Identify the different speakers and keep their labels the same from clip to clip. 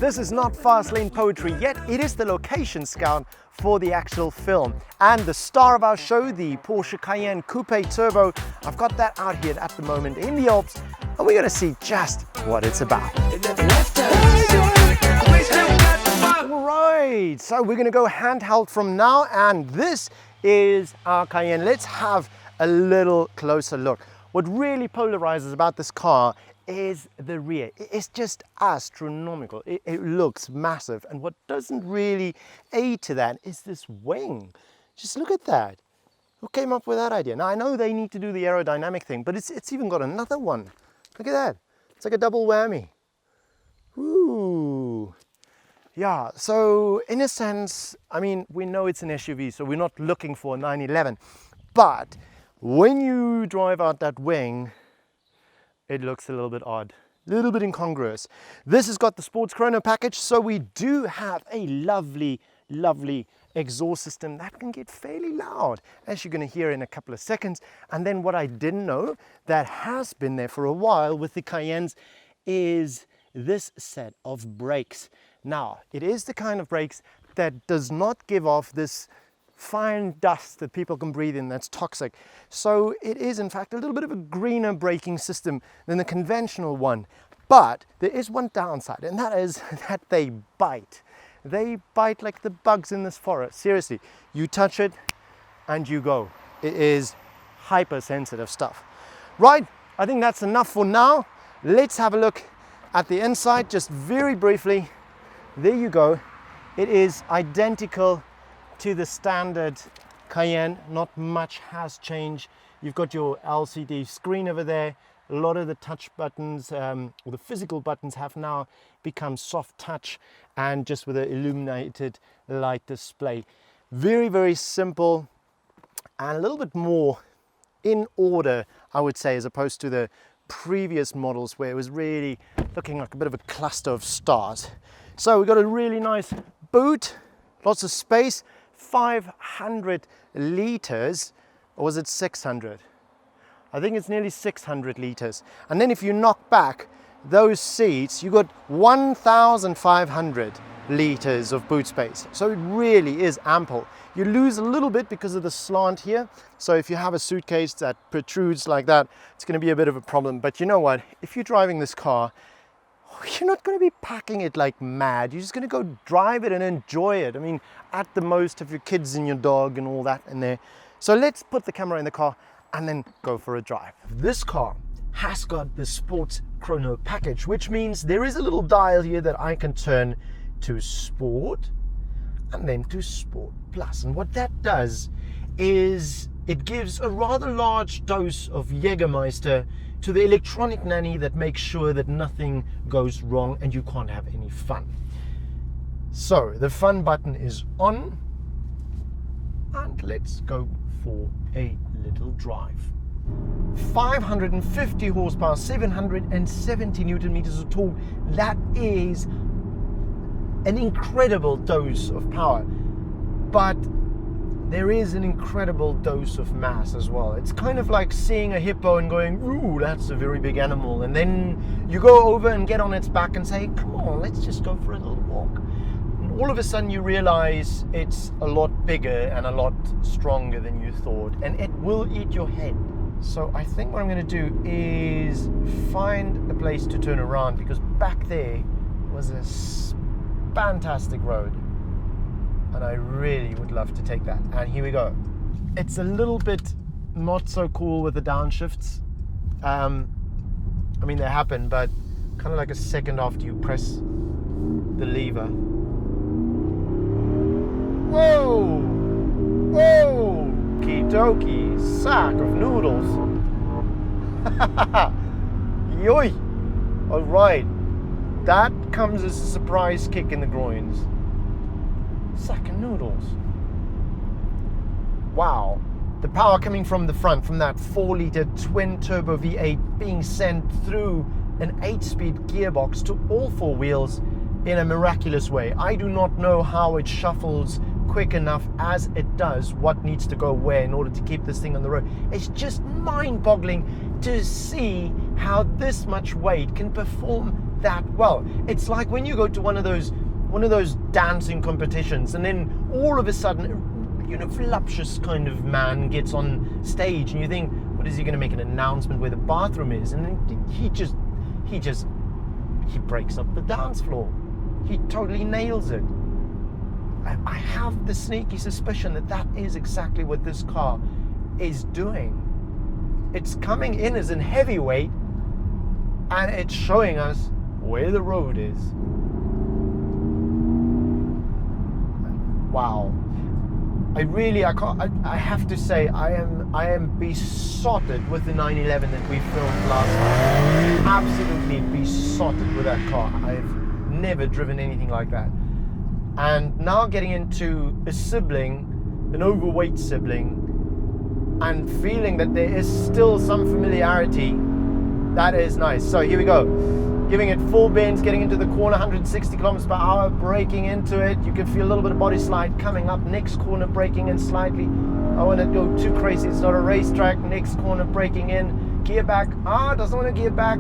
Speaker 1: This is not fast lane poetry yet, it is the location scout for the actual film. And the star of our show, the Porsche Cayenne Coupe Turbo, I've got that out here at the moment in the Alps, and we're gonna see just what it's about. Right, so we're gonna go handheld from now, and this is our Cayenne. Let's have a little closer look. What really polarizes about this car is the rear. It's just astronomical. It looks massive, and what doesn't really aid to that is this wing. Just look at that. Who came up with that idea? Now I know they need to do the aerodynamic thing, but it's even got another one. Look at that. It's like a double whammy. Ooh. Yeah, so in a sense, I mean, we know it's an SUV, so we're not looking for a 911, but when you drive out that wing, it looks a little bit odd, a little bit incongruous. This has got the sports chrono package, so we do have a lovely, lovely exhaust system that can get fairly loud, as you're going to hear in a couple of seconds. And then what I didn't know that has been there for a while with the Cayennes is this set of brakes. Now, it is the kind of brakes that does not give off this fine dust that people can breathe in that's toxic. So it is in fact a little bit of a greener braking system than the conventional one. But there is one downside, and that is that they bite. They bite like the bugs in this forest. Seriously, you touch it and you go. It is hypersensitive stuff. Right, I think that's enough for now. Let's have a look at the inside just very briefly. There you go. It is identical to the standard Cayenne. Not much has changed. You've got your LCD screen over there. A lot of the touch buttons, or the physical buttons, have now become soft touch and just with an illuminated light display. Very, very simple and a little bit more in order, I would say, as opposed to the previous models where it was really looking like a bit of a cluster of stars. So we've got a really nice boot, lots of space. 500 liters, or was it 600? I think it's nearly 600 liters. And then if you knock back those seats, you got 1,500 liters of boot space. So it really is ample. You lose a little bit because of the slant here. So if you have a suitcase that protrudes like that, it's going to be a bit of a problem. But you know what? If you're driving this car, you're not going to be packing it like mad. You're just going to go drive it and enjoy it. I mean, at the most, have your kids and your dog and all that in there. So let's put the camera in the car and then go for a drive. This car has got the sports chrono package, which means there is a little dial here that I can turn to sport and then to sport plus. And what that does is it gives a rather large dose of Jägermeister to the electronic nanny that makes sure that nothing goes wrong and you can't have any fun. So the fun button is on, and let's go for a little drive. 550 horsepower, 770 Newton meters of torque. That is an incredible dose of power, but there is an incredible dose of mass as well. It's kind of like seeing a hippo and going, ooh, that's a very big animal. And then you go over and get on its back and say, come on, let's just go for a little walk. And all of a sudden you realize it's a lot bigger and a lot stronger than you thought, and it will eat your head. So I think what I'm going to do is find a place to turn around, because back there was a fantastic road. And I really would love to take that. And here we go. It's a little bit not so cool with the downshifts. I mean, they happen, but kind of like a second after you press the lever. Whoa! Whoa! Okie sack of noodles. Yoy! Alright. That comes as a surprise kick in the groins. Sack of noodles. Wow. The power coming from the front, from that 4-liter twin turbo V8 being sent through an 8-speed gearbox to all 4 wheels in a miraculous way. I do not know how it shuffles quick enough as it does, what needs to go where in order to keep this thing on the road. It's just mind-boggling to see how this much weight can perform that well. It's like when you go to one of those dancing competitions, and then all of a sudden, voluptuous kind of man gets on stage, and you think, what is he going to make an announcement where the bathroom is? And then he breaks up the dance floor. He totally nails it. I have the sneaky suspicion that is exactly what this car is doing. It's coming in as in heavyweight, and it's showing us where the road is. Wow. I have to say, I am besotted with the 911 that we filmed last night. Absolutely besotted with that car. I've never driven anything like that. And now getting into a sibling, an overweight sibling, and feeling that there is still some familiarity, that is nice. So here we go. Giving it full bends, getting into the corner, 160 kilometers per hour, braking into it. You can feel a little bit of body slide coming up. Next corner, braking in slightly. I want to go too crazy. It's not a racetrack. Next corner, braking in. Gear back. Doesn't want to gear back.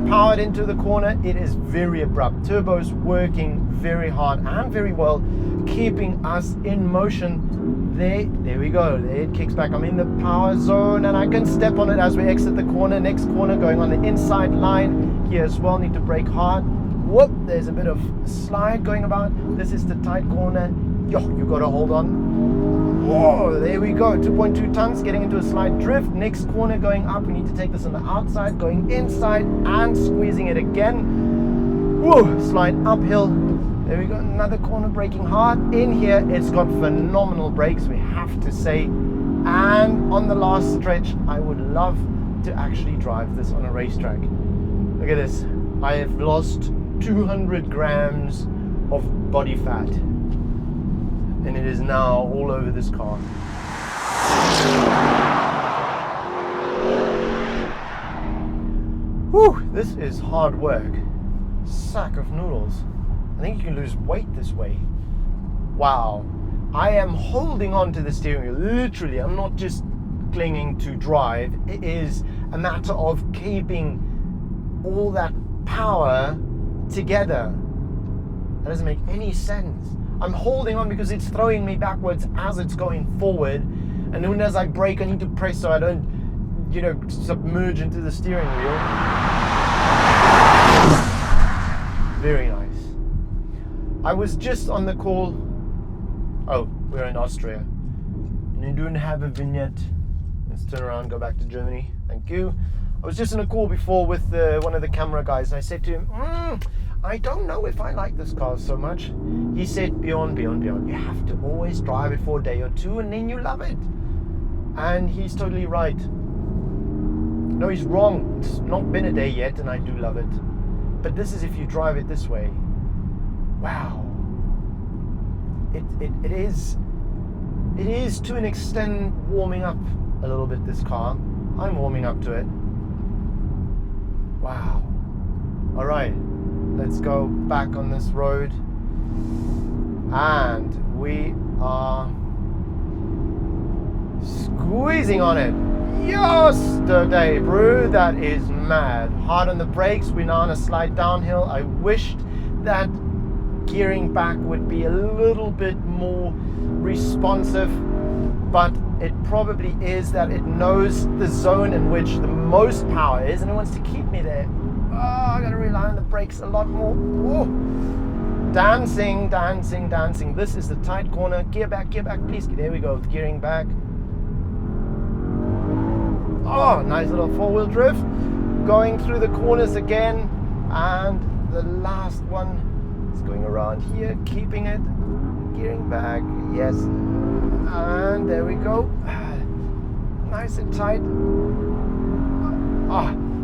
Speaker 1: Powered into the corner. It is very abrupt. Turbo's working very hard and very well, keeping us in motion. There we go. There it kicks back. I'm in the power zone, and I can step on it as we exit the corner. Next corner, going on the inside line here as well. Need to brake hard. Whoop, there's a bit of slide going about. This is the tight corner. You got to hold on. Whoa, there we go. 2.2 tons, getting into a slight drift. Next corner going up. We need to take this on the outside, going inside and squeezing it again. Whoa, slide uphill. There we go, another corner, braking hard. In here, it's got phenomenal brakes, we have to say. And on the last stretch, I would love to actually drive this on a racetrack. Look at this. I have lost 200 grams of body fat. And it is now all over this car. Whew, this is hard work. Sack of noodles. I think you can lose weight this way. Wow. I am holding on to the steering wheel. Literally, I'm not just clinging to drive. It is a matter of keeping all that power together. That doesn't make any sense. I'm holding on because it's throwing me backwards as it's going forward. And then as I brake, I need to press so I don't, submerge into the steering wheel. Very nice. I was just on the call. Oh, we're in Austria. And you don't have a vignette. Let's turn around, go back to Germany. Thank you. I was just on a call before with one of the camera guys. I said to him, I don't know if I like this car so much. He said, Bijon. You have to always drive it for a day or two and then you love it. And he's totally right. No, he's wrong. It's not been a day yet and I do love it. But this is if you drive it this way. Wow. It is to an extent warming up a little bit, this car. I'm warming up to it. Wow. All right, let's go back on this road. And we are squeezing on it. Yesterday, bro, that is mad. Hard on the brakes. We're now on a slight downhill. I wished that gearing back would be a little bit more responsive, but it probably is that it knows the zone in which the most power is and it wants to keep me there. Oh, I gotta rely on the brakes a lot more. Whoa. Dancing. This is the tight corner. Gear back, please. There we go, gearing back. Oh, nice little four-wheel drift. Going through the corners again, and the last one is going around here, keeping it, gearing back, yes, and there we go. Nice and tight.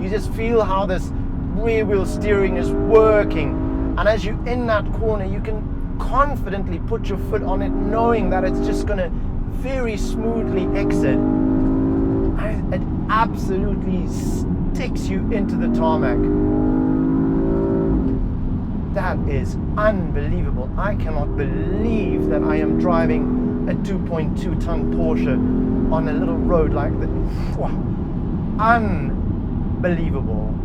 Speaker 1: You just feel how this rear wheel steering is working, and as you're in that corner, you can confidently put your foot on it, knowing that it's just going to very smoothly exit. It absolutely sticks you into the tarmac. That is unbelievable. I cannot believe that I am driving a 2.2 ton Porsche on a little road like that. Unbelievable.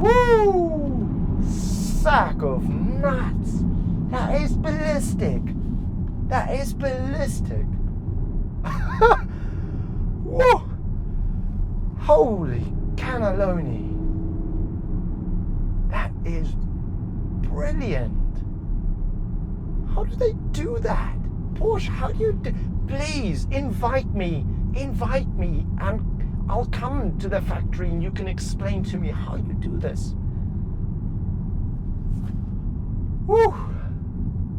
Speaker 1: Woo! sack of nuts. That is ballistic. That is ballistic. Whoa. Holy cannelloni. That is brilliant. How do they do that? Porsche, how do you do? Please invite me, and I'll come to the factory and you can explain to me how you do this. Woo!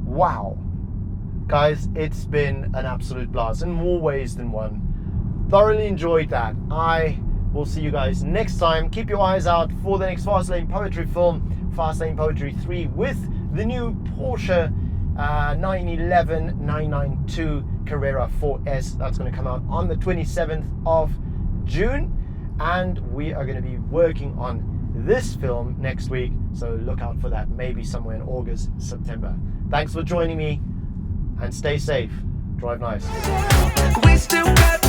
Speaker 1: Wow. Guys, it's been an absolute blast in more ways than one. Thoroughly enjoyed that. I will see you guys next time. Keep your eyes out for the next Fastlane Poetry film, Fastlane Poetry 3, with the new Porsche 911 992 Carrera 4S. That's going to come out on the 27th of June, and we are going to be working on this film next week, so look out for that, maybe somewhere in August, September. Thanks for joining me, and stay safe. Drive nice. We still got